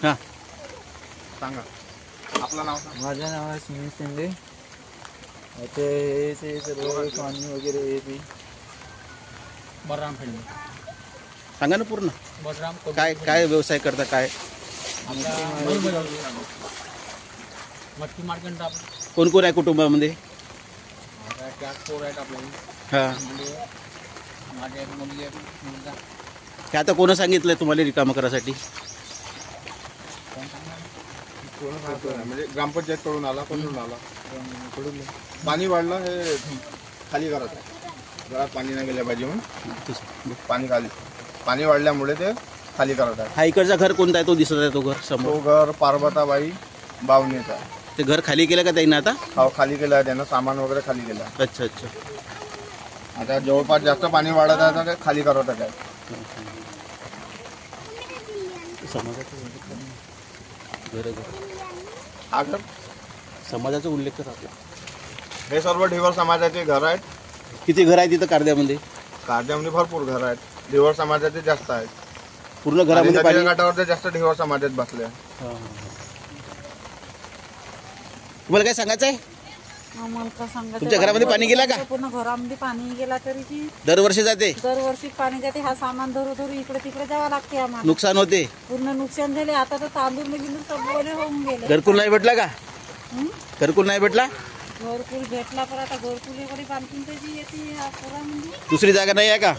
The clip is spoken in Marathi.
हां सांगा आपलं नाव सांगा. माझं नाव आहे सुनील शिंदे. आता हे सर्व पाणी वगैरे येते. बलराम फिल्म सांगा ना पूर्ण. बलराम काय काय व्यवसाय करता काय? मच्छी मार्केट आपलं कोण कोण आहे कुटुंबामध्ये? पोर आहेत आपल्याला. हां म्हणजे माझ्या एक मुलगी एक मुलगा. हे आता कोणं सांगितलं तुम्हाला रिकामं करायसाठी? म्हणजे ग्रामपंचायत कडून आला, कोणून आला? पाणी वाढलं हे खाली करत आहे. घरात पाणी नाही गेलं पाहिजे म्हणून पाणी वाढल्यामुळे ते खाली करत आहे. हा इकडचा घर कोणता आहे? तो दिसत आहे तो घर समोर. तो घर पार्वताबाई बावणीचा आहे. ते घर खाली केलं का त्यांनी आता? हो खाली केलं आहे त्यानं, सामान वगैरे खाली केलं आहे. अच्छा अच्छा. आता जवळपास जास्त पाणी वाढत आहे तर ते खाली करत आहे. समाजाचं घर हा घर समाजाचा उल्लेख कर आपला. हे सर्व ढिवर समाजाचे घर आहेत. किती घर आहे तिथं कारद्यामध्ये? कारद्यामध्ये भरपूर घर आहेत. ढिवर समाजाचे जास्त आहेत. पूर्ण घरामध्ये पाणी? घाटावर ते जास्त ढिवर समाजात बसले. तुम्हाला काय सांगायचं आहे? आम्हाला का सांगायचं, तुमच्या घरामध्ये पाणी गेला का? पूर्ण घरामध्ये पाणी गेला तरी की दरवर्षी जाते? दरवर्षी पाणी जाते. हा सामान धरू धरू इकडे तिकडे जावं लागते आम्हाला. नुकसान होते? पूर्ण नुकसान झाले. आता तर तांदूळ बिंदूळ सगळे होऊन गेले. घरकुल नाही भेटला का? घरकुल नाही भेटला? घरकुल भेटला पण आता घरकुल एवढी बांधून त्याची येते या पुरामध्ये. दुसरी जागा नाही आहे का?